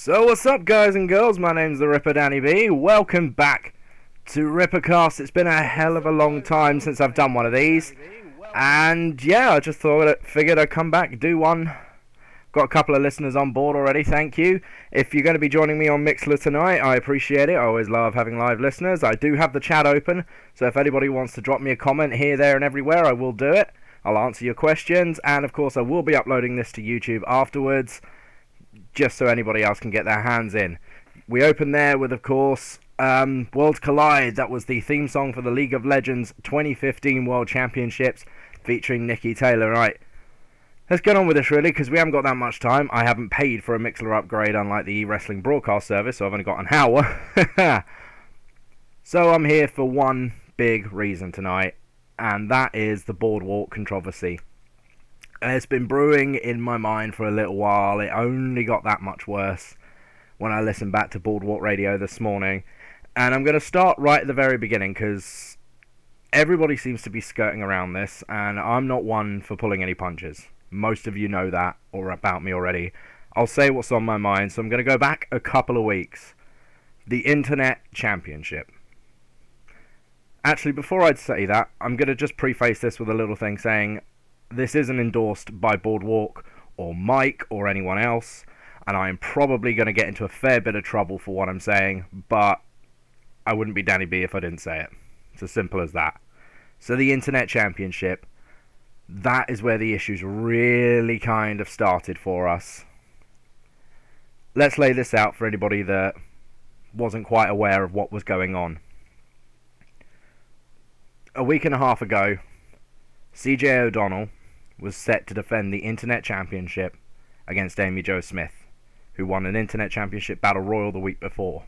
So what's up, guys and girls? My name's the Ripper Danny B. Welcome back to Rippercast. It's been a hell of a long time since I've done one of these, and yeah, I just figured I'd come back, do one. Got a couple of listeners on board already, thank you. If you're going to be joining me on Mixler tonight, I appreciate it. I always love having live listeners. I do have the chat open, so if anybody wants to drop me a comment here, there, and everywhere, I will do it. I'll answer your questions, and of course I will be uploading this to YouTube afterwards, just so anybody else can get their hands in. We open there with, of course, Worlds Collide. That was the theme song for the League of Legends 2015 World Championships, featuring Nikki Taylor. Right, let's get on with this, really, because we haven't got that much time. I haven't paid for a Mixler upgrade, unlike the wrestling broadcast service, so I've only got an hour. So I'm here for one big reason tonight, and that is the Boardwalk controversy. It's been brewing in my mind for a little while. It only got that much worse when I listened back to Boardwalk Radio this morning. And I'm going to start right at the very beginning, because everybody seems to be skirting around this, and I'm not one for pulling any punches. Most of you know that, or about me already. I'll say what's on my mind, so I'm going to go back a couple of weeks. The Internet Championship. Actually, before I say that, I'm going to just preface this with a little thing saying, this isn't endorsed by Boardwalk or Mike or anyone else, and I am probably going to get into a fair bit of trouble for what I'm saying, but I wouldn't be Danny B if I didn't say it. It's as simple as that. So the Internet Championship, that is where the issues really kind of started for us. Let's lay this out for anybody that wasn't quite aware of what was going on. A week and a half ago, CJ O'Donnell was set to defend the Internet Championship against Amy Jo Smith, who won an Internet Championship Battle Royal the week before.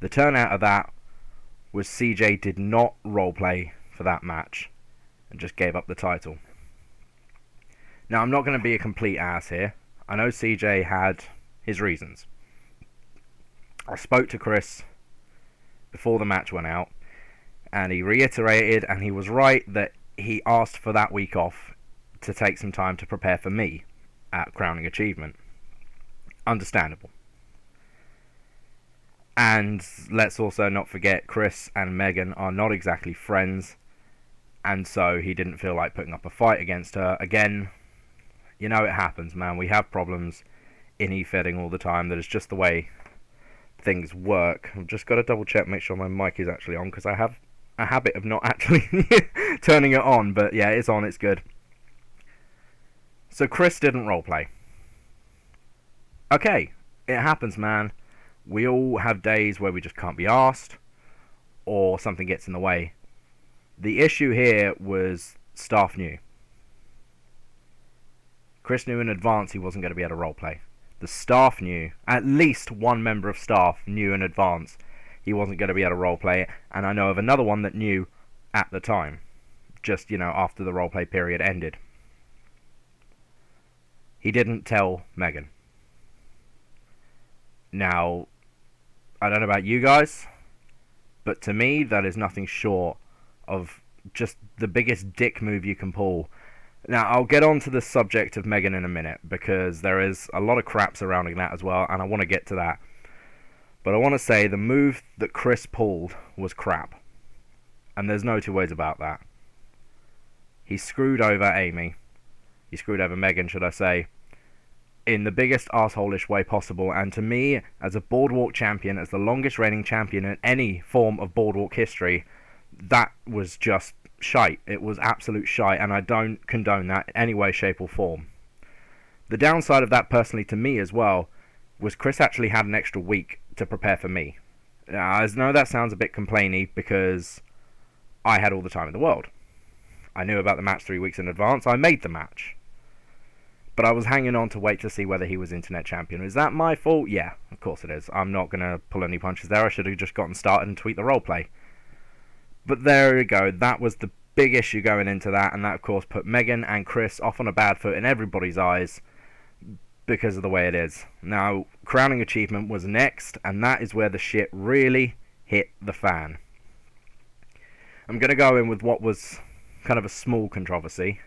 The turnout of that was CJ did not roleplay for that match and just gave up the title. Now, I'm not going to be a complete ass here. I know CJ had his reasons. I spoke to Chris before the match went out, and he reiterated, and he was right, that he asked for that week off to take some time to prepare for me at Crowning Achievement. Understandable. And let's also not forget, Chris and Megan are not exactly friends, and so he didn't feel like putting up a fight against her. Again, you know, it happens, man. We have problems in e-fitting all the time. That is just the way things work. I've just got to double check, make sure my mic is actually on, because I have a habit of not actually turning it on, but yeah, it's on, it's good. So Chris didn't roleplay. Okay, it happens, man. We all have days where we just can't be asked, or something gets in the way. The issue here was staff knew. Chris knew in advance he wasn't going to be able to roleplay. The staff knew, at least one member of staff knew in advance he wasn't going to be able to roleplay, and I know of another one that knew at the time, just, after the roleplay period ended. He didn't tell Megan. Now, I don't know about you guys, but to me, that is nothing short of just the biggest dick move you can pull. Now, I'll get on to the subject of Megan in a minute, because there is a lot of crap surrounding that as well, and I want to get to that. But I want to say the move that Chris pulled was crap. And there's no two ways about that. He screwed over Amy. He screwed over Megan, should I say, in the biggest arsehole-ish way possible. And to me, as a Boardwalk champion, as the longest reigning champion in any form of Boardwalk history, that was just shite. It was absolute shite, and I don't condone that in any way, shape or form. The downside of that, personally, to me as well, was Chris actually had an extra week to prepare for me. Now, I know that sounds a bit complainy, because I had all the time in the world. I knew about the match 3 weeks in advance. I made the match. But I was hanging on to wait to see whether he was Internet Champion. Is that my fault? Yeah, of course it is. I'm not going to pull any punches there. I should have just gotten started and tweaked the roleplay. But there we go. That was the big issue going into that, and that, of course, put Megan and Chris off on a bad foot in everybody's eyes, because of the way it is. Now, Crowning Achievement was next, and that is where the shit really hit the fan. I'm going to go in with what was kind of a small controversy.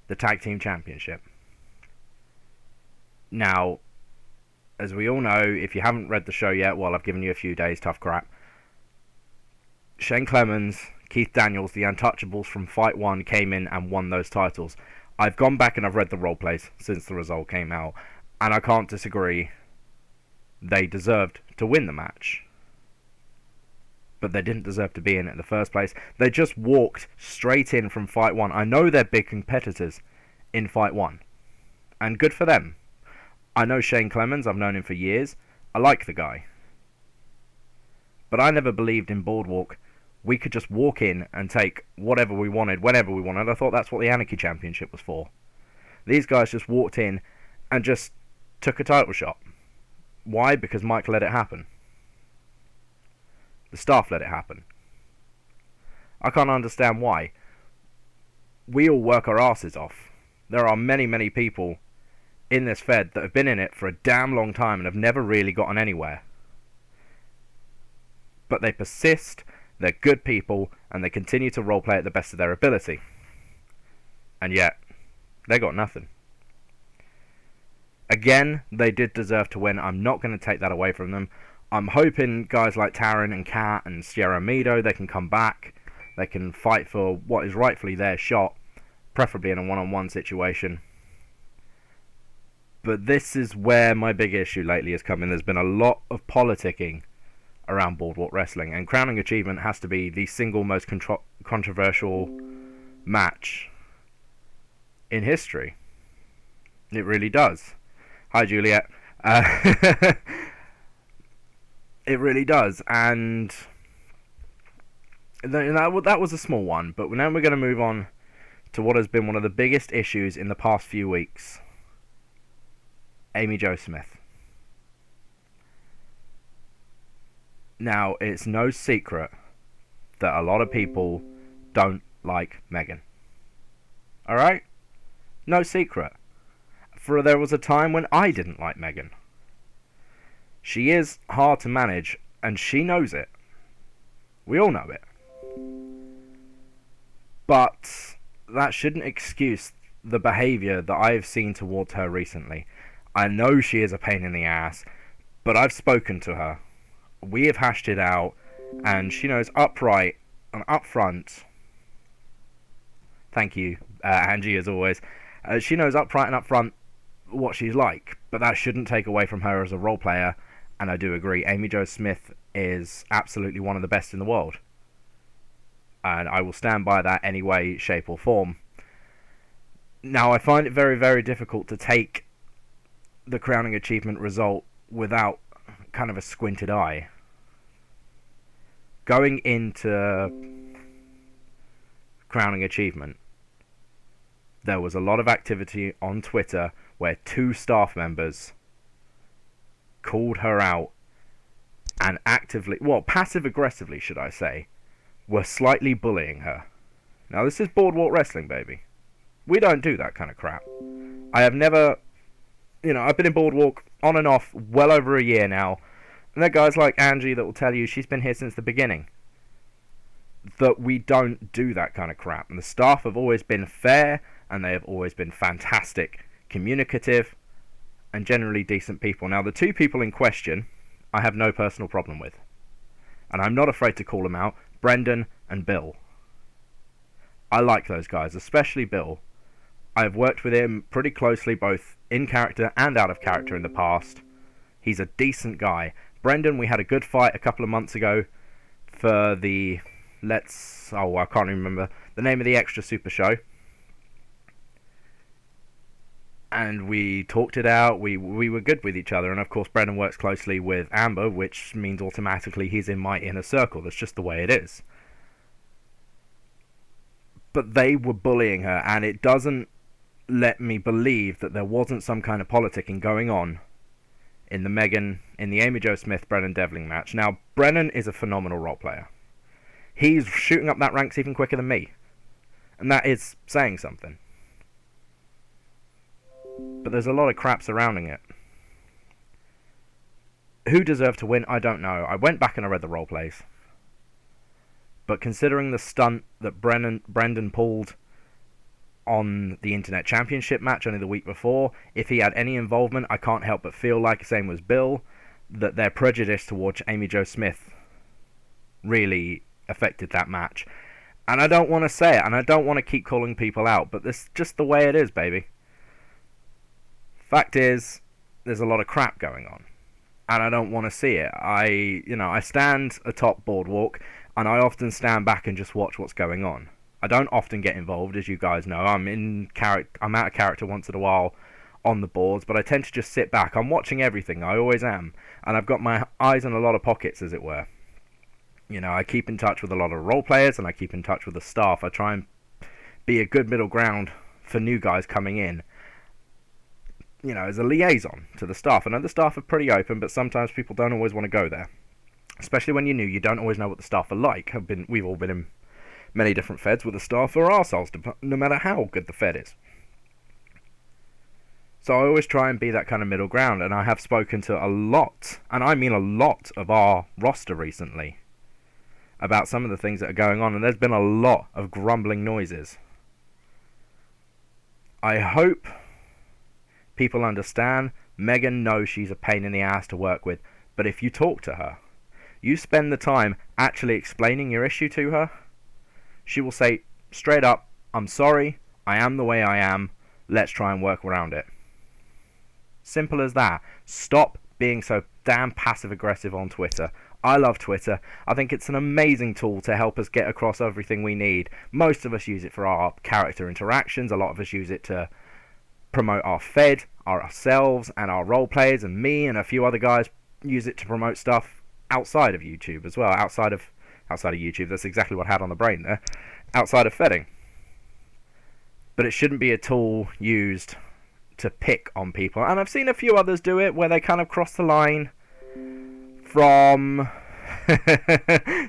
The Tag Team Championship. Now, as we all know, if you haven't read the show yet, well, I've given you a few days, tough crap. Shane Clemens, Keith Daniels, the Untouchables from Fight 1 came in and won those titles. I've gone back and I've read the role plays since the result came out, and I can't disagree. They deserved to win the match. But they didn't deserve to be in it in the first place. They just walked straight in from Fight 1. I know they're big competitors in Fight 1, and good for them. I know Shane Clemens, I've known him for years. I like the guy. But I never believed in Boardwalk we could just walk in and take whatever we wanted, whenever we wanted. I thought that's what the Anarchy Championship was for. These guys just walked in and just took a title shot. Why? Because Mike let it happen. The staff let it happen. I can't understand why. We all work our asses off. There are many, many people in this Fed that have been in it for a damn long time and have never really gotten anywhere. But they persist, they're good people, and they continue to roleplay at the best of their ability. And yet, they got nothing. Again, they did deserve to win. I'm not going to take that away from them. I'm hoping guys like Taryn and Kat and Sierra Mido, they can come back. They can fight for what is rightfully their shot, preferably in a one-on-one situation. But this is where my big issue lately has come in. There's been a lot of politicking around Boardwalk Wrestling, and Crowning Achievement has to be the single most controversial match in history. It really does. Hi, Juliet. It really does, and that was a small one, but now we're going to move on to what has been one of the biggest issues in the past few weeks. Amy Jo Smith. Now, it's no secret that a lot of people don't like Megan. Alright? No secret. For there was a time when I didn't like Megan. She is hard to manage, and she knows it. We all know it. But that shouldn't excuse the behaviour that I've seen towards her recently. I know she is a pain in the ass, but I've spoken to her. We have hashed it out, and she knows upright and upfront. Thank you, Angie, as always. She knows upright and upfront what she's like, but that shouldn't take away from her as a role player, and I do agree. Amy Jo Smith is absolutely one of the best in the world, and I will stand by that any way, shape or form. Now, I find it very, very difficult to take the Crowning Achievement result without kind of a squinted eye. Going into Crowning Achievement, there was a lot of activity on Twitter where 2 staff members called her out and actively, well, passive-aggressively, should I say, were slightly bullying her. Now, this is Boardwalk Wrestling, baby. We don't do that kind of crap. I have never, I've been in Boardwalk on and off well over a year now, and there are guys like Angie that will tell you she's been here since the beginning, that we don't do that kind of crap. And the staff have always been fair, and they have always been fantastic, communicative, and generally decent people. Now, the 2 people in question, I have no personal problem with. And I'm not afraid to call them out, Brendan and Bill. I like those guys, especially Bill. I've worked with him pretty closely, both in character and out of character in the past. He's a decent guy. Brendan, we had a good fight a couple of months ago for the, I can't remember the name of the Extra Super Show. And we talked it out, we were good with each other, and of course Brendan works closely with Amber, which means automatically he's in my inner circle. That's just the way it is. But they were bullying her, and it doesn't let me believe that there wasn't some kind of politicking going on in the Amy Jo Smith Brennan Devlin match. Now, Brennan is a phenomenal role player. He's shooting up that ranks even quicker than me, and that is saying something. But there's a lot of crap surrounding it. Who deserved to win, I don't know. I went back and I read the role plays. But considering the stunt that Brendan pulled, on the Internet Championship match only the week before. If he had any involvement, I can't help but feel like, same as Bill, that their prejudice towards Amy Jo Smith really affected that match. And I don't want to say it, and I don't want to keep calling people out, but this is just the way it is, baby. Fact is, there's a lot of crap going on, and I don't want to see it. I stand atop Boardwalk, and I often stand back and just watch what's going on. I don't often get involved, as you guys know. I'm out of character once in a while on the boards, but I tend to just sit back. I'm watching everything. I always am, and I've got my eyes in a lot of pockets, as it were. I keep in touch with a lot of role players, and I keep in touch with the staff. I try and be a good middle ground for new guys coming in, as a liaison to the staff. I know the staff are pretty open, but sometimes people don't always want to go there. Especially when you're new, you don't always know what the staff are like. We've all been in many different feds where the staff are arseholes, no matter how good the fed is. So I always try and be that kind of middle ground, and I have spoken to a lot, and I mean a lot, of our roster recently about some of the things that are going on, and there's been a lot of grumbling noises. I hope people understand. Megan knows she's a pain in the ass to work with, but if you talk to her, you spend the time actually explaining your issue to her, she will say straight up, I'm sorry, I am the way I am, let's try and work around it. Simple as that. Stop being so damn passive-aggressive on Twitter. I love Twitter. I think it's an amazing tool to help us get across everything we need. Most of us use it for our character interactions. A lot of us use it to promote our fed, ourselves, and our role players, and me and a few other guys use it to promote stuff outside of YouTube as well. Outside of YouTube, that's exactly what I had on the brain there. Outside of fedding. But it shouldn't be a tool used to pick on people. And I've seen a few others do it where they kind of cross the line from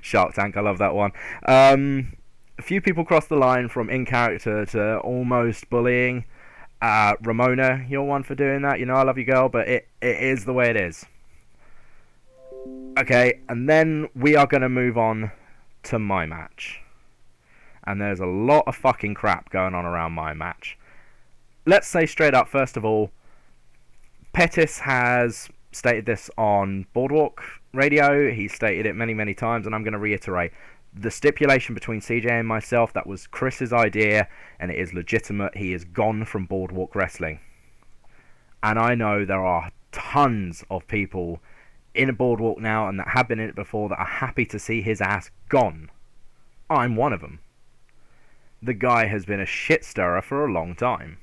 Shark Tank, I love that one. A few people cross the line from in character to almost bullying. Ramona, you're one for doing that. I love you, girl, but it is the way it is. Okay, and then we are going to move on to my match. And there's a lot of fucking crap going on around my match. Let's say straight up, first of all, Pettis has stated this on Boardwalk radio. He's stated it many, many times, and I'm going to reiterate. The stipulation between CJ and myself, that was Chris's idea, and it is legitimate. He is gone from Boardwalk Wrestling. And I know there are tons of people in a Boardwalk now, and that have been in it before, that are happy to see his ass gone. I'm one of them. The guy has been a shit stirrer for a long time.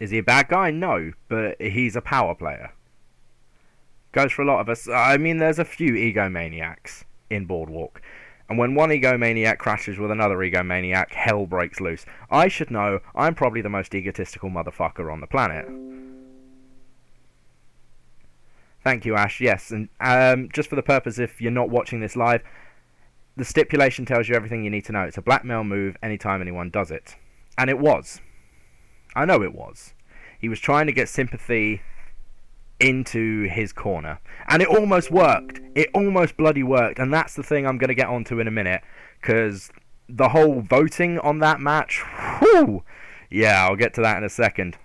Is he a bad guy? No, but he's a power player. Goes for a lot of us. I mean, there's a few egomaniacs in Boardwalk. And when one egomaniac crashes with another egomaniac, hell breaks loose. I should know, I'm probably the most egotistical motherfucker on the planet. Thank you, Ash. Yes, and just for the purpose, if you're not watching this live, the stipulation tells you everything you need to know. It's a blackmail move anytime anyone does it. And it was. I know it was. He was trying to get sympathy into his corner. And it almost worked. It almost bloody worked. And that's the thing I'm going to get onto in a minute. Because the whole voting on that match, whew, yeah, I'll get to that in a second.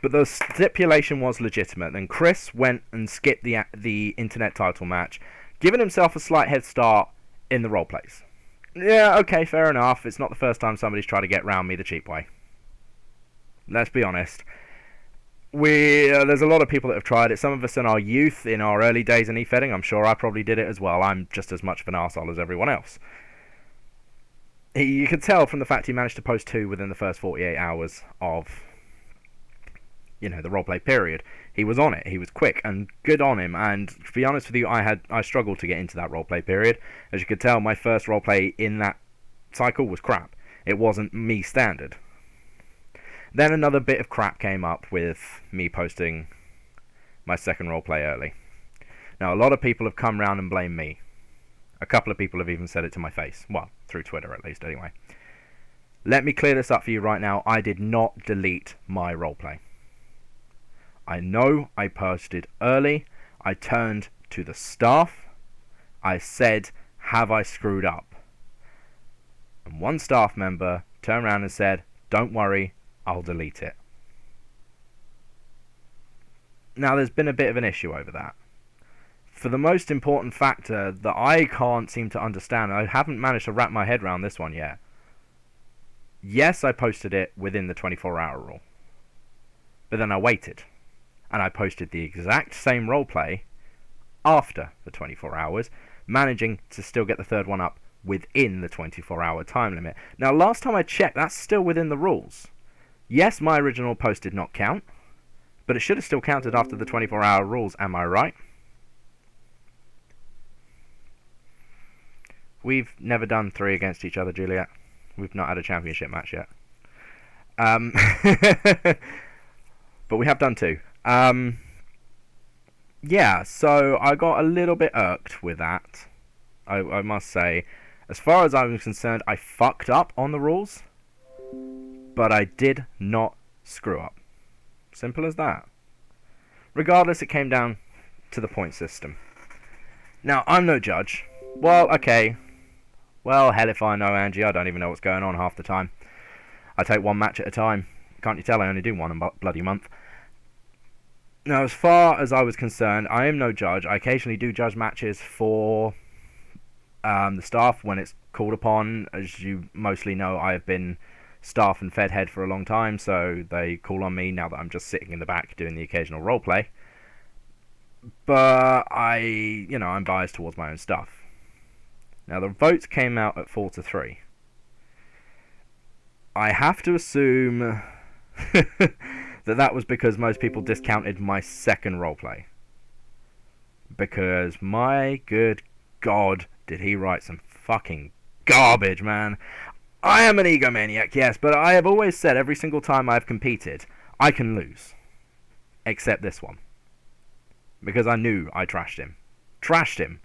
But the stipulation was legitimate. And Chris went and skipped the internet title match, giving himself a slight head start in the role plays. Yeah, okay, fair enough. It's not the first time somebody's tried to get round me the cheap way. Let's be honest. There's a lot of people that have tried it. Some of us in our youth, in our early days in e-fedding, I'm sure I probably did it as well. I'm just as much of an arsehole as everyone else. You could tell from the fact he managed to post 2 within the first 48 hours of, the roleplay period. He was on it. He was quick, and good on him. And to be honest with you, I struggled to get into that roleplay period. As you could tell, my first roleplay in that cycle was crap. It wasn't me standard. Then another bit of crap came up with me posting my second roleplay early. Now, a lot of people have come round and blamed me. A couple of people have even said it to my face. Well, through Twitter at least, anyway. Let me clear this up for you right now. I did not delete my roleplay. I know I posted early. I turned to the staff. I said, have I screwed up? And one staff member turned around and said, "Don't worry, I'll delete it." Now, there's been a bit of an issue over that. For the most important factor that I can't seem to understand, I haven't managed to wrap my head around this one yet. Yes, I posted it within the 24-hour rule. But then I waited. And I posted the exact same roleplay after the 24 hours, managing to still get the third one up within the 24-hour time limit. Now, last time I checked, that's still within the rules. Yes, my original post did not count, but it should have still counted after the 24-hour rules, am I right? We've never done 3 against each other, Juliet. We've not had a championship match yet. But we have done 2. Yeah, so I got a little bit irked with that, I must say. As far as I was concerned, I fucked up on the rules, but I did not screw up. Simple as that. Regardless, it came down to the point system. Now, I'm no judge. Well, okay. Well, hell if I know, Angie. I don't even know what's going on half the time. I take one match at a time. Can't you tell I only do one a bloody month? Now, as far as I was concerned, I am no judge. I occasionally do judge matches for the staff when it's called upon. As you mostly know, I have been staff and fed head for a long time, so they call on me now that I'm just sitting in the back doing the occasional roleplay. But I'm biased towards my own stuff. Now, the votes came out at 4-3. I have to assume that was because most people discounted my second roleplay. Because, my good God, did he write some fucking garbage, man. I am an egomaniac, yes, but I have always said every single time I've competed, I can lose. Except this one. Because I knew I trashed him. Trashed him.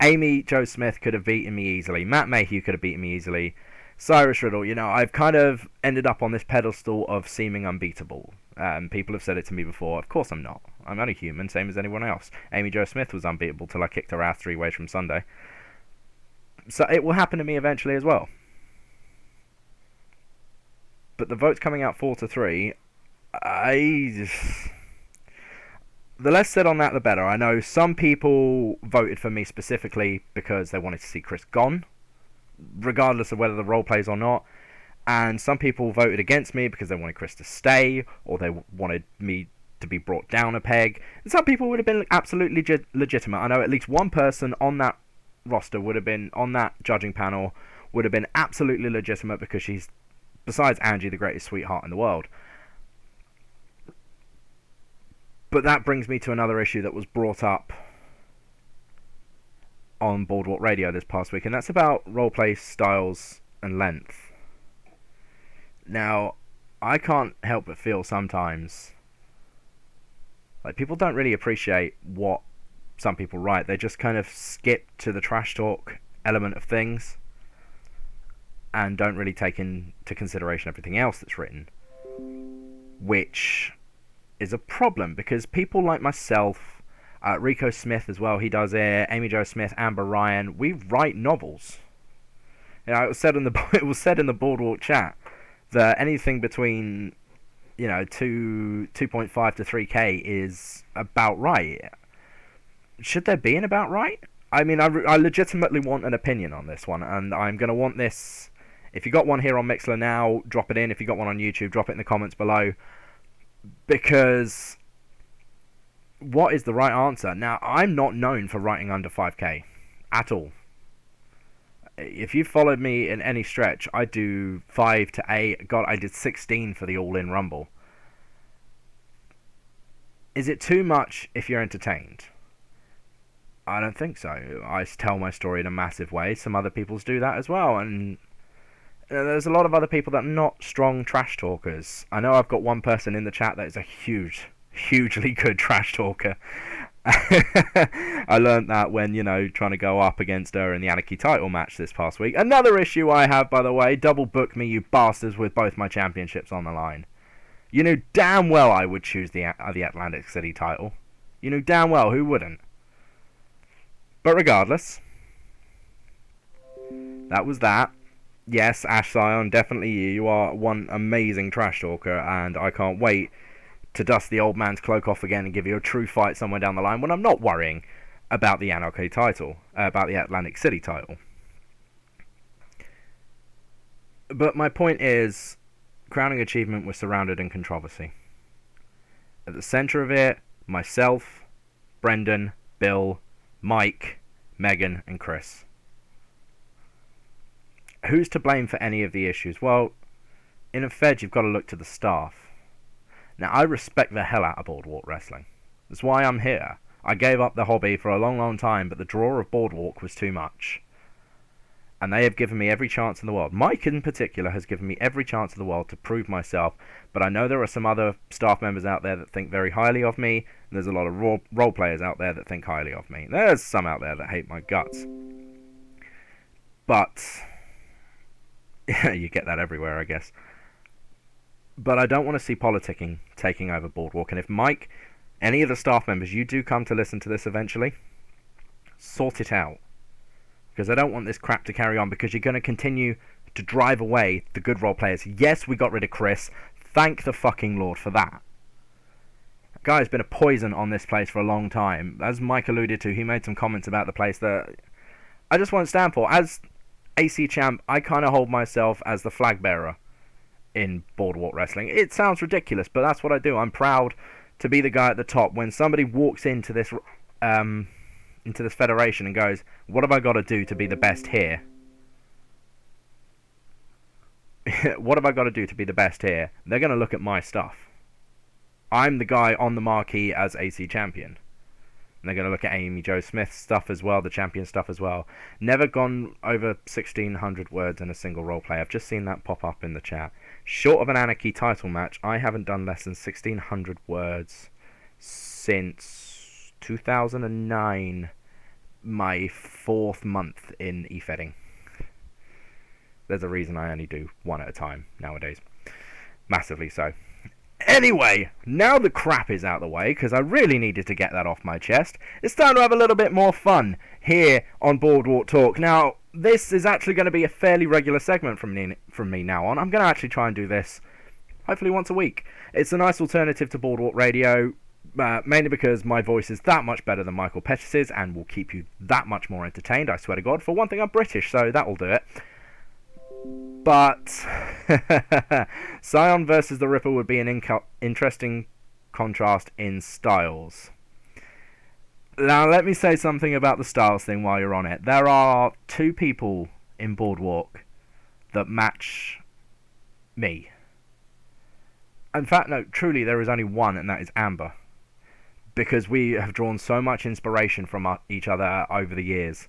Amy Jo Smith could have beaten me easily. Matt Mayhew could have beaten me easily. Cyrus Riddle, I've kind of ended up on this pedestal of seeming unbeatable. People have said it to me before. Of course I'm not. I'm only human, same as anyone else. Amy Jo Smith was unbeatable till I kicked her ass 3 ways from Sunday. So it will happen to me eventually as well. But the votes coming out 4-3, the less said on that, the better. I know some people voted for me specifically because they wanted to see Chris gone, regardless of whether the role plays or not. And some people voted against me because they wanted Chris to stay, or they wanted me to be brought down a peg. And some people would have been absolutely legitimate. I know at least one person on that roster would have been, on that judging panel, would have been absolutely legitimate because she's, besides Angie, the greatest sweetheart in the world. But that brings me to another issue that was brought up on Boardwalk Radio this past week, and that's about roleplay styles and length. Now, I can't help but feel sometimes like people don't really appreciate what some people write. They just kind of skip to the trash talk element of things and don't really take into consideration everything else that's written, which is a problem because people like myself, Rico Smith as well, he does it, Amy Jo Smith, Amber Ryan, we write novels. It was said in the Boardwalk chat that anything between 2.5 to 3k is about right. Should there be an about right? I mean, I legitimately want an opinion on this one, and I'm going to want this. If you got one here on Mixlr now, drop it in. If you got one on YouTube, drop it in the comments below. Because what is the right answer? Now, I'm not known for writing under 5k at all. If you followed me in any stretch, I do 5 to 8. God, I did 16 for the All-In Rumble. Is it too much if you're entertained? I don't think so. I tell my story in a massive way. Some other people do that as well, and there's a lot of other people that are not strong trash talkers. I know I've got one person in the chat that is a hugely good trash talker. I learned that when, trying to go up against her in the Anarchy title match this past week. Another issue I have, by the way, double book me, you bastards, with both my championships on the line. You knew damn well I would choose the Atlantic City title. You knew damn well, who wouldn't? But regardless, that was that. Yes, Ash Sion, definitely you. You are one amazing trash talker, and I can't wait to dust the old man's cloak off again and give you a true fight somewhere down the line when I'm not worrying about the Anarchy title, about the Atlantic City title. But my point is, Crowning Achievement was surrounded in controversy. At the centre of it, myself, Brendan, Bill, Mike, Megan, and Chris. Who's to blame for any of the issues? Well, in a Fed, you've got to look to the staff. Now, I respect the hell out of Boardwalk Wrestling. That's why I'm here. I gave up the hobby for a long, long time, but the draw of Boardwalk was too much. And they have given me every chance in the world. Mike, in particular, has given me every chance in the world to prove myself. But I know there are some other staff members out there that think very highly of me. And there's a lot of role players out there that think highly of me. There's some out there that hate my guts. But you get that everywhere, I guess. But I don't want to see politicking taking over Boardwalk. And if Mike, any of the staff members, you do come to listen to this eventually, sort it out. Because I don't want this crap to carry on, because you're going to continue to drive away the good role players. Yes, we got rid of Chris. Thank the fucking Lord for that. That guy's been a poison on this place for a long time. As Mike alluded to, he made some comments about the place that I just won't stand for. As AC Champ, I kind of hold myself as the flag bearer in Boardwalk Wrestling. It sounds ridiculous, but that's what I do. I'm proud to be the guy at the top. When somebody walks into this federation and goes, what have I got to do to be the best here? What have I got to do to be the best here? They're going to look at my stuff. I'm the guy on the marquee as AC Champion. And they're going to look at Amy Jo Smith's stuff as well, the champion stuff as well. Never gone over 1,600 words in a single roleplay. I've just seen that pop up in the chat. Short of an Anarchy title match, I haven't done less than 1,600 words since 2009, my 4th month in e-fedding. There's a reason I only do one at a time nowadays. Massively so. Anyway, now the crap is out of the way, because I really needed to get that off my chest, it's time to have a little bit more fun here on Boardwalk Talk. Now, this is actually going to be a fairly regular segment from me now on. I'm going to actually try and do this hopefully once a week. It's a nice alternative to Boardwalk Radio, mainly because my voice is that much better than Michael Pettis's and will keep you that much more entertained, I swear to God. For one thing, I'm British, so that'll do it. But Sion versus the Ripper would be an interesting contrast in styles. Now, let me say something about the styles thing while you're on it. There are 2 people in Boardwalk that match me. In fact, no, truly, there is only one, and that is Amber. Because we have drawn so much inspiration from each other over the years.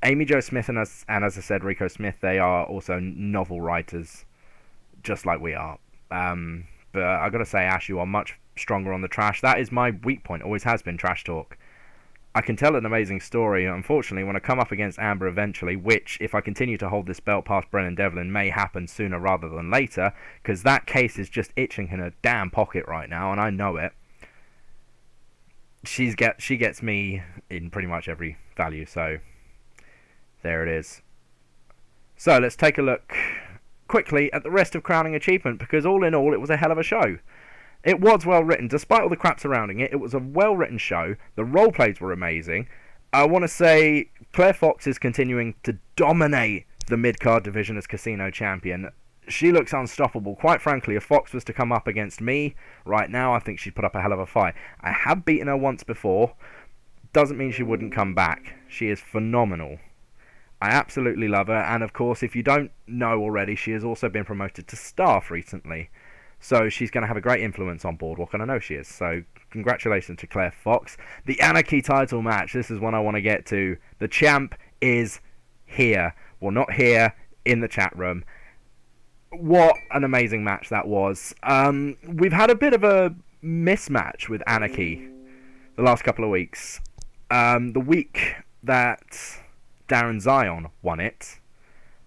Amy Jo Smith and as I said, Rico Smith, they are also novel writers, just like we are. But I gotta say, Ash, you are much stronger on the trash. That is my weak point, always has been trash talk. I can tell an amazing story. Unfortunately, when I come up against Amber eventually, which, if I continue to hold this belt past Brennan Devlin, may happen sooner rather than later, because that case is just itching in her damn pocket right now, and I know it. She gets me in pretty much every value, so there it is. So let's take a look quickly at the rest of Crowning Achievement, because all in all, it was a hell of a show. It was well written. Despite all the crap surrounding it, it was a well written show. The role plays were amazing. I want to say Claire Fox is continuing to dominate the mid-card division as Casino Champion. She looks unstoppable. Quite frankly, if Fox was to come up against me right now, I think she'd put up a hell of a fight. I have beaten her once before. Doesn't mean she wouldn't come back. She is phenomenal. I absolutely love her, and of course, if you don't know already, she has also been promoted to staff recently. So she's going to have a great influence on Boardwalk, and I know she is. So congratulations to Claire Fox. The Anarchy title match, this is one I want to get to. The champ is here. Well, not here, in the chat room. What an amazing match that was. We've had a bit of a mismatch with Anarchy the last couple of weeks. The week that Darren Zion won it,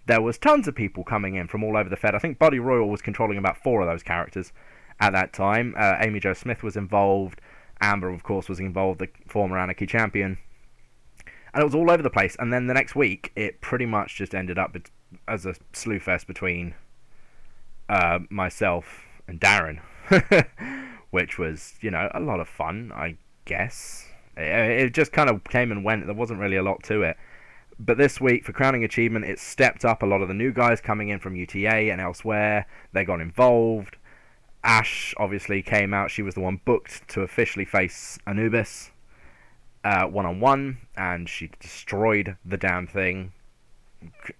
there was tons of people coming in from all over the Fed. I think Buddy Royal was controlling about 4 of those characters at that time. Amy Jo Smith was involved. Amber, of course, was involved, the former Anarchy champion. And it was all over the place. And then the next week, it pretty much just ended up as a slew fest between myself and Darren, which was, a lot of fun, I guess. It just kind of came and went. There wasn't really a lot to it. But this week, for Crowning Achievement, it stepped up. A lot of the new guys coming in from UTA and elsewhere, they got involved. Ash obviously came out. She was the one booked to officially face Anubis one-on-one, and she destroyed the damn thing.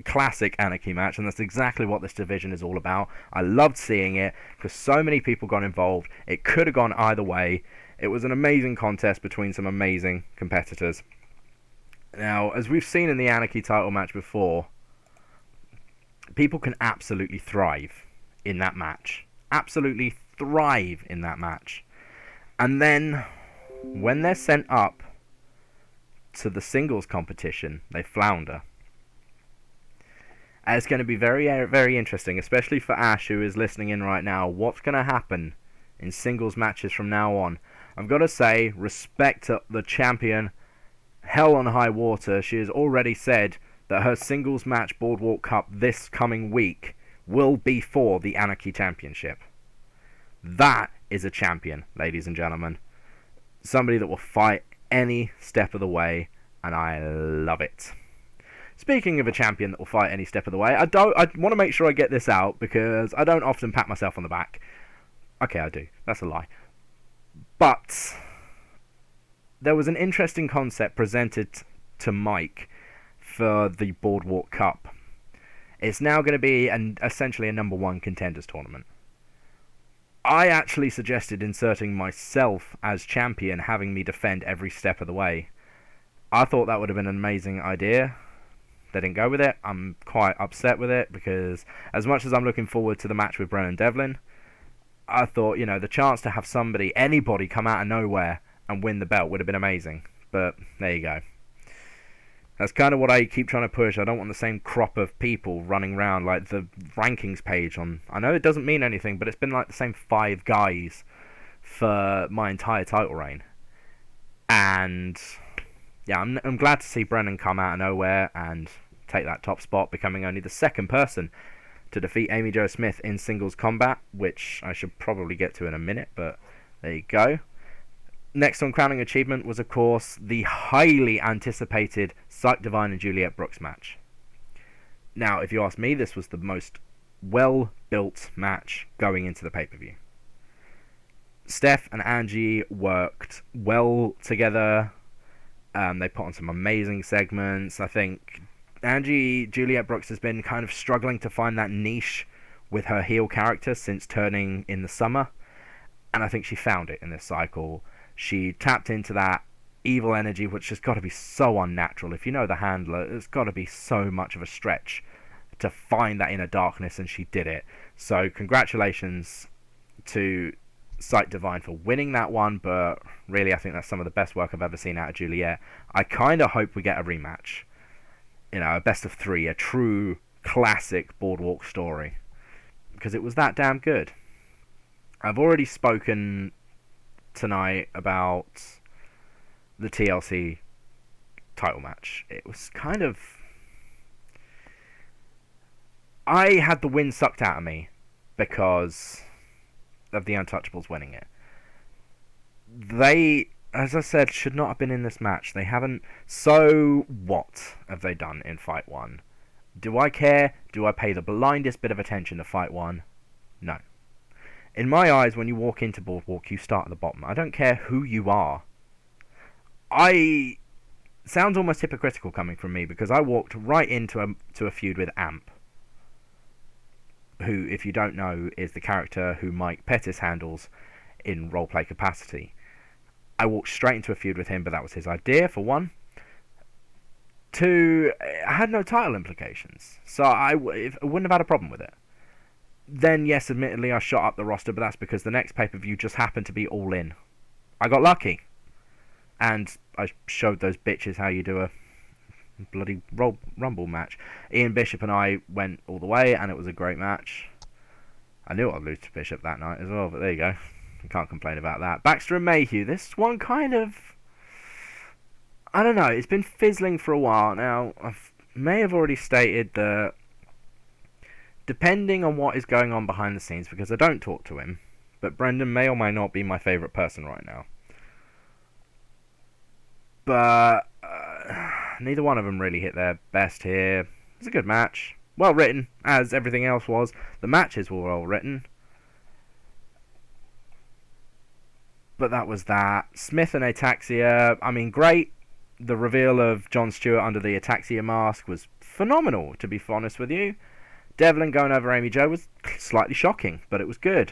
Classic Anarchy match, and that's exactly what this division is all about. I loved seeing it because so many people got involved. It could have gone either way. It was an amazing contest between some amazing competitors. Now, as we've seen in the Anarchy title match before, people can absolutely thrive in that match. Absolutely thrive in that match. And then, when they're sent up to the singles competition, they flounder. And it's going to be very, very interesting, especially for Ash, who is listening in right now. What's going to happen in singles matches from now on? I've got to say, respect to the champion, hell on high water. She has already said that her singles match Boardwalk Cup this coming week will be for the Anarchy Championship. That is a champion, ladies and gentlemen. Somebody that will fight any step of the way, and I love it. Speaking of a champion that will fight any step of the way, I want to make sure I get this out because I don't often pat myself on the back. Okay, I do. That's a lie. But there was an interesting concept presented to Mike for the Boardwalk Cup. It's now going to be essentially a number one contenders tournament. I actually suggested inserting myself as champion, having me defend every step of the way. I thought that would have been an amazing idea. They didn't go with it. I'm quite upset with it because as much as I'm looking forward to the match with Brennan Devlin, I thought, the chance to have anybody come out of nowhere and win the belt would have been amazing. But there you go. That's kind of what I keep trying to push. I don't want the same crop of people running around like the rankings page on... I know it doesn't mean anything, but it's been like the same 5 guys for my entire title reign. And yeah, I'm glad to see Brennan come out of nowhere and take that top spot, becoming only the second person to defeat Amy Jo Smith in singles combat, which I should probably get to in a minute, but there you go. Next on Crowning Achievement was, of course, the highly anticipated Psych Divine and Juliet Brooks match. Now, if you ask me, this was the most well-built match going into the pay-per-view. Steph and Angie worked well together. They put on some amazing segments. I think Juliet Brooks has been kind of struggling to find that niche with her heel character since turning in the summer, and I think she found it in this cycle. She tapped into that evil energy, which has got to be so unnatural. If you know the handler, it's got to be so much of a stretch to find that inner darkness, and she did it. So congratulations to Sight Divine for winning that one, but really I think that's some of the best work I've ever seen out of Juliet. I kind of hope we get a rematch. A best of 3, a true classic Boardwalk story, because it was that damn good. I've already spoken tonight about the TLC title match. It was kind of... I had the wind sucked out of me because of the Untouchables winning it. They, as I said, should not have been in this match. They haven't. So what have they done in Fight 1? Do I care? Do I pay the blindest bit of attention to Fight 1? No. In my eyes, when you walk into Boardwalk, you start at the bottom. I don't care who you are. Sounds almost hypocritical coming from me, because I walked right into a feud with Amp, who, if you don't know, is the character who Mike Pettis handles in roleplay capacity. I walked straight into a feud with him, but that was his idea, for one. 2, I had no title implications, so I wouldn't have had a problem with it. Then, yes, admittedly, I shot up the roster, but that's because the next pay-per-view just happened to be All In. I got lucky. And I showed those bitches how you do a bloody Rumble match. Ian Bishop and I went all the way, and it was a great match. I knew I'd lose to Bishop that night as well, but there you go. I can't complain about that. Baxter and Mayhew, this one kind of... I don't know, it's been fizzling for a while now. I may have already stated that depending on what is going on behind the scenes, because I don't talk to him, but Brendan may or may not be my favourite person right now. But neither one of them really hit their best here. It was a good match. Well written, as everything else was. The matches were well written. But that was that. Smith and Ataxia, I mean, great. The reveal of Jon Stewart under the Ataxia mask was phenomenal, to be honest with you. Devlin going over Amy Jo was slightly shocking, but it was good.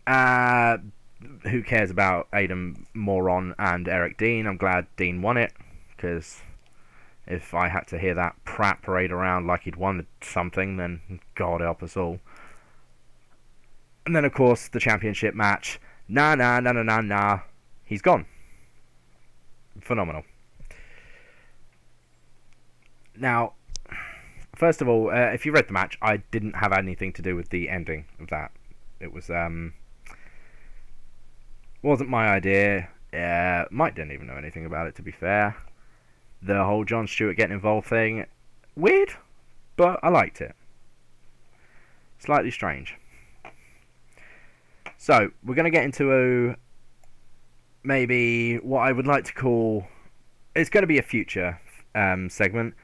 Who cares about Adam Moron and Eric Dean? I'm glad Dean won it, because if I had to hear that Pratt parade around like he'd won something, then God help us all. And then, of course, the championship match. Nah. He's gone. Phenomenal. Now, first of all, if you read the match, I didn't have anything to do with the ending of that. It was, wasn't my idea. Mike didn't even know anything about it, to be fair. The whole Jon Stewart getting involved thing, weird, but I liked it. Slightly strange. So, we're going to get into maybe what I would like to call... It's going to be a future segment,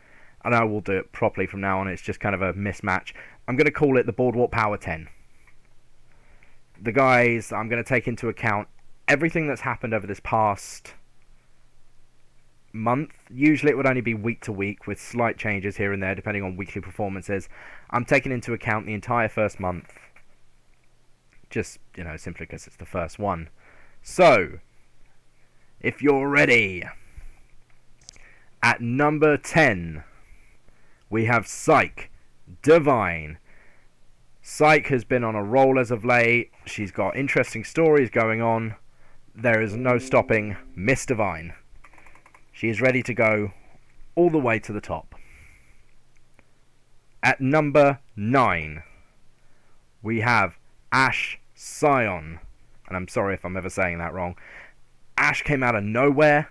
and I will do it properly from now on. It's just kind of a mismatch. I'm going to call it the Boardwalk Power 10. The guys, I'm going to take into account everything that's happened over this past month. Usually it would only be week to week with slight changes here and there depending on weekly performances. I'm taking into account the entire first month. Just, simply because it's the first one. So, if you're ready, at number 10, we have Psych Divine. Psych has been on a roll as of late. She's got interesting stories going on. There is no stopping Miss Divine. She is ready to go all the way to the top. At number 9, we have Ash Scion. And I'm sorry if I'm ever saying that wrong. Ash came out of nowhere.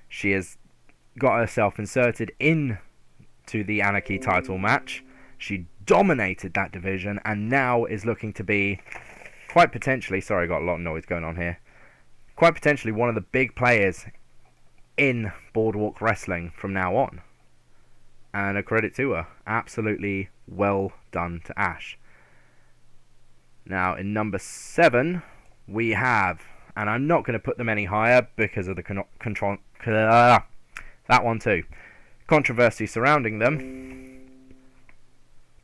She has got herself inserted into the Anarchy title match. She dominated that division and now is looking to be quite potentially, sorry, I got a lot of noise going on here, quite potentially one of the big players in Boardwalk Wrestling from now on. And a credit to her. Absolutely well done to Ash. Now, in number 7, we have, and I'm not going to put them any higher because of the that one too, controversy surrounding them.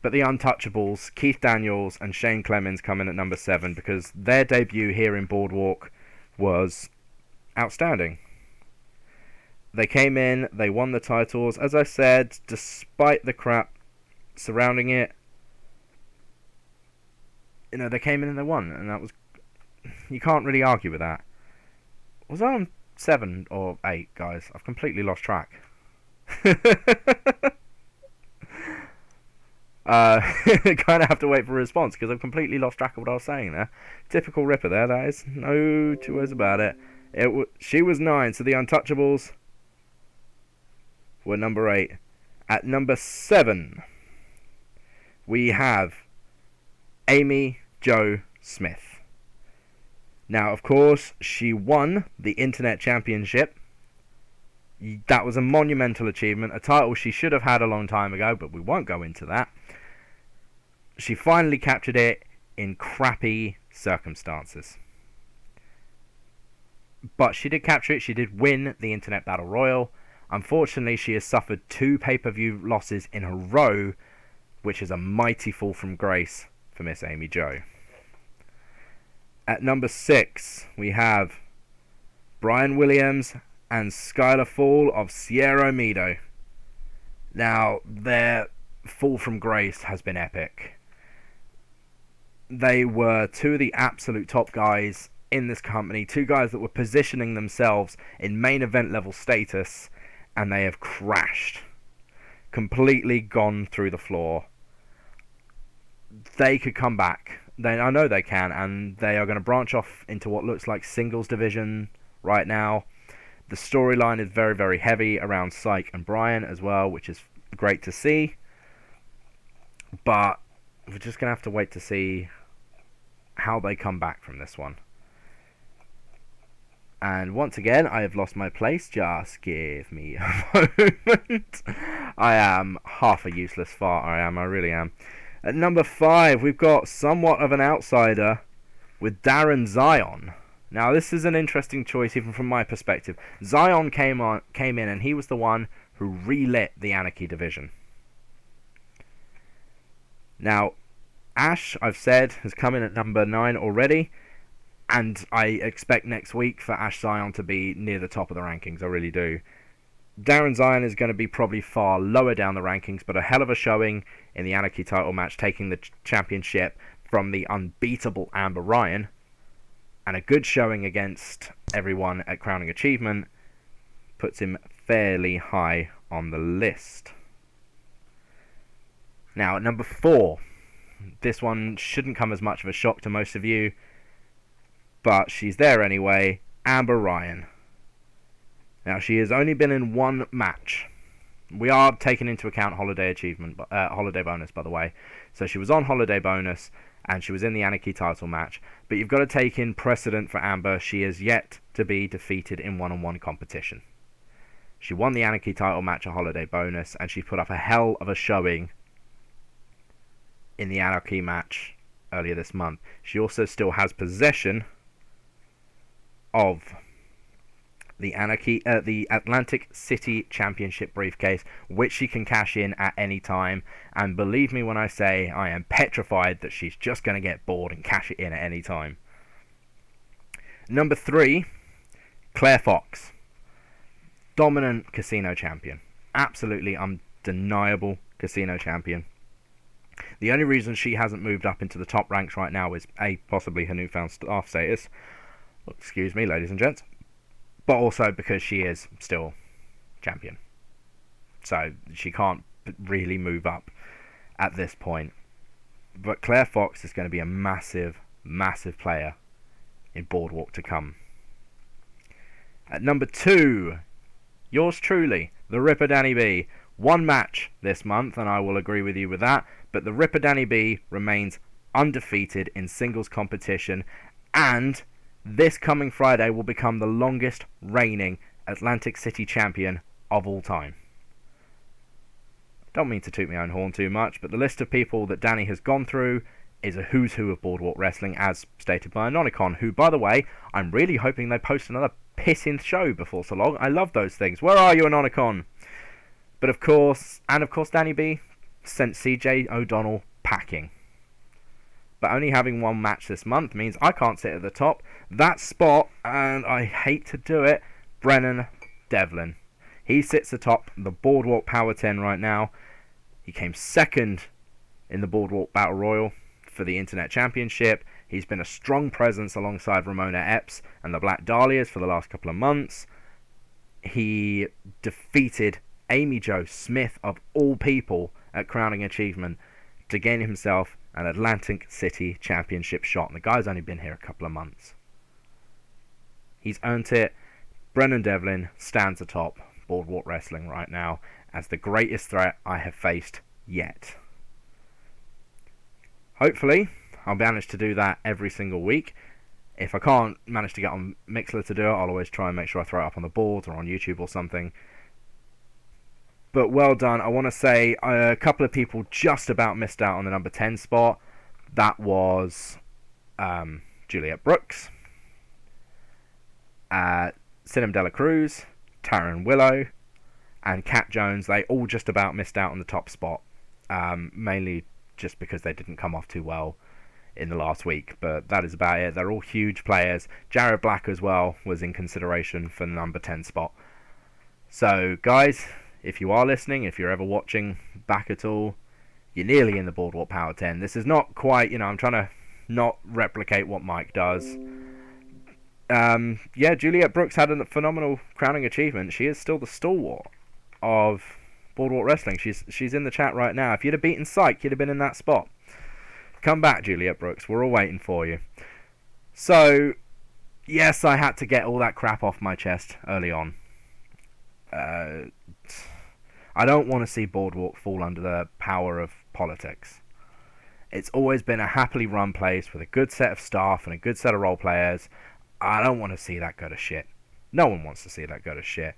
But the Untouchables, Keith Daniels and Shane Clemens come in at number 7 because their debut here in Boardwalk was outstanding. They came in, they won the titles. As I said, despite the crap surrounding it, they came in and they won, and that was... You can't really argue with that. Was I on 7 or 8, guys? I've completely lost track. Kind of have to wait for a response, because I've completely lost track of what I was saying there. Typical Ripper there, that is. No two ways about it. She was 9, so the Untouchables were number 8. At number 7, we have Amy Jo Smith. Now, of course, she won the Internet Championship. That was a monumental achievement, a title she should have had a long time ago, but we won't go into that. She finally captured it in crappy circumstances. But she did capture it, she did win the Internet Battle Royal. Unfortunately, she has suffered 2 pay-per-view losses in a row, which is a mighty fall from grace for Miss Amy Jo. At number 6, we have Brian Williams and Skylar Fall of Sierra Meadow. Now, their fall from grace has been epic. They were 2 of the absolute top guys in this company, 2 guys that were positioning themselves in main event level status, and they have crashed. Completely gone through the floor. They could come back. I know they can, and they are going to branch off into what looks like singles division right now. The storyline is very, very heavy around Psych and Brian as well, which is great to see. But we're just going to have to wait to see how they come back from this one. And once again, I have lost my place. Just give me a moment. I am half a useless fart, I really am. At number 5, we've got somewhat of an outsider with Darren Zion. Now, this is an interesting choice, even from my perspective. Zion came in, and he was the one who relit the Anarchy division. Now, Ash, I've said, has come in at number 9 already, and I expect next week for Ash Zion to be near the top of the rankings. I really do. Darren Zion is going to be probably far lower down the rankings, but a hell of a showing in the Anarchy title match, taking the championship from the unbeatable Amber Ryan, and a good showing against everyone at Crowning Achievement puts him fairly high on the list. Now, at number 4, this one shouldn't come as much of a shock to most of you, but she's there anyway, Amber Ryan. Now, she has only been in one match. We are taking into account holiday bonus, by the way. So she was on holiday bonus, and she was in the Anarchy title match. But you've got to take in precedent for Amber. She is yet to be defeated in one-on-one competition. She won the Anarchy title match at holiday bonus, and she put up a hell of a showing in the Anarchy match earlier this month. She also still has possession of the Atlantic City Championship briefcase, which she can cash in at any time. And believe me when I say I am petrified that she's just going to get bored and cash it in at any time. Number 3, Claire Fox. Dominant casino champion. Absolutely undeniable casino champion. The only reason she hasn't moved up into the top ranks right now is possibly her newfound staff status. Excuse me, ladies and gents. But also because she is still champion. So she can't really move up at this point. But Claire Fox is going to be a massive, massive player in Boardwalk to come. At number 2, yours truly, the Ripper Danny B. One match this month, and I will agree with you with that. But the Ripper Danny B remains undefeated in singles competition, and this coming Friday will become the longest reigning Atlantic City champion of all time. Don't mean to toot my own horn too much, but the list of people that Danny has gone through is a who's who of Boardwalk Wrestling, as stated by Anonicon, who, by the way, I'm really hoping they post another pissing show before so long. I love those things. Where are you, Anonicon? But of course, Danny B sent CJ O'Donnell packing. But only having one match this month means I can't sit at the top. That spot, and I hate to do it, Brennan Devlin. He sits atop the Boardwalk Power 10 right now. He came second in the Boardwalk Battle Royal for the Internet Championship. He's been a strong presence alongside Ramona Epps and the Black Dahlias for the last couple of months. He defeated Amy Jo Smith, of all people, at Crowning Achievement to gain himself an Atlantic City Championship shot. And the guy's only been here a couple of months. He's earned it. Brennan Devlin stands atop Boardwalk Wrestling right now as the greatest threat I have faced yet. Hopefully, I'll manage to do that every single week. If I can't manage to get on Mixler to do it, I'll always try and make sure I throw it up on the board or on YouTube or something. But well done. I want to say a couple of people just about missed out on the number 10 spot. That was Juliet Brooks, Sinem Dela Cruz, Taryn Willow, and Kat Jones. They all just about missed out on the top spot, mainly just because they didn't come off too well in the last week. But that is about it. They're all huge players. Jared Black as well was in consideration for the number 10 spot. So guys, if you are listening, if you're ever watching back at all, you're nearly in the Boardwalk Power 10. This is not quite, I'm trying to not replicate what Mike does. Juliet Brooks had a phenomenal crowning achievement. She is still the stalwart of Boardwalk Wrestling. She's in the chat right now. If you'd have beaten Psych, you'd have been in that spot. Come back, Juliet Brooks. We're all waiting for you. So, yes, I had to get all that crap off my chest early on. I don't want to see Boardwalk fall under the power of politics. It's always been a happily run place with a good set of staff and a good set of role players. I don't want to see that go to shit. No one wants to see that go to shit.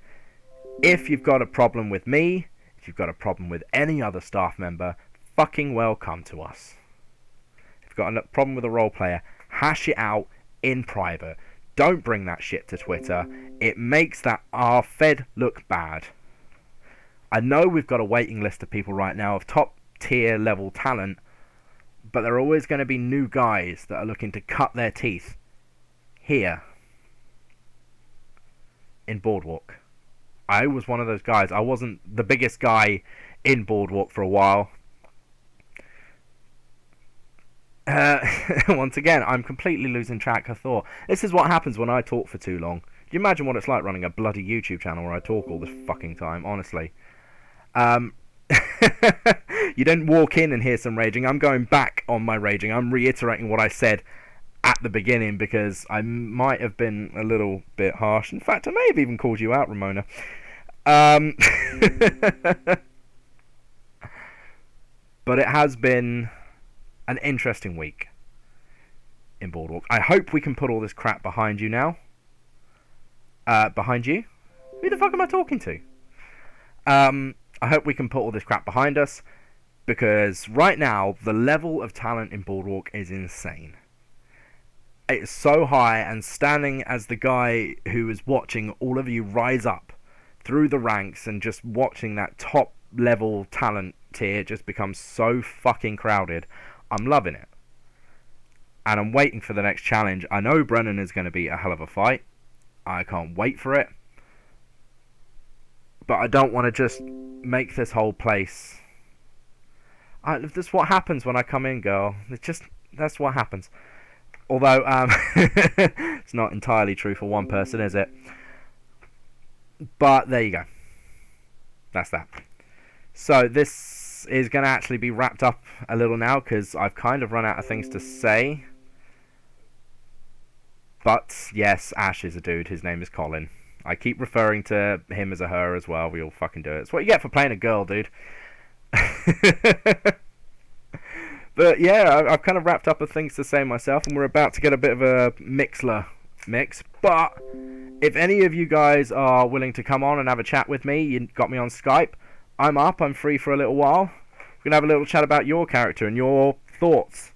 If you've got a problem with me, if you've got a problem with any other staff member, fucking well come to us. If you've got a problem with a role player, hash it out in private. Don't bring that shit to Twitter. It makes our Fed look bad. I know we've got a waiting list of people right now of top tier level talent, but there are always going to be new guys that are looking to cut their teeth here in Boardwalk. I was one of those guys. I wasn't the biggest guy in Boardwalk for a while. Once again, I'm completely losing track of thought. This is what happens when I talk for too long. Do you imagine what it's like running a bloody YouTube channel where I talk all this fucking time, honestly? You don't walk in and hear some raging. I'm going back on my raging. I'm reiterating what I said at the beginning because I might have been a little bit harsh. In fact, I may have even called you out, Ramona. But it has been an interesting week in Boardwalk. I hope we can put all this crap behind you now. Behind you? Who the fuck am I talking to? I hope we can put all this crap behind us, because right now the level of talent in Boardwalk is insane. It's so high, and standing as the guy who is watching all of you rise up through the ranks and just watching that top level talent tier just become so fucking crowded, I'm loving it. And I'm waiting for the next challenge. I know Brennan is going to be a hell of a fight. I can't wait for it. But I don't want to just make this whole place... That's what happens when I come in, girl. That's what happens. Although, it's not entirely true for one person, is it? But there you go. That's that. So this is going to actually be wrapped up a little now, because I've kind of run out of things to say. But, yes, Ash is a dude. His name is Colin. I keep referring to him as a her as well. We all fucking do it. It's what you get for playing a girl, dude. But yeah, I've kind of wrapped up of things to say myself, and we're about to get a bit of a Mixler mix. But if any of you guys are willing to come on and have a chat with me, you got me on Skype, I'm up, I'm free for a little while. We're going to have a little chat about your character and your thoughts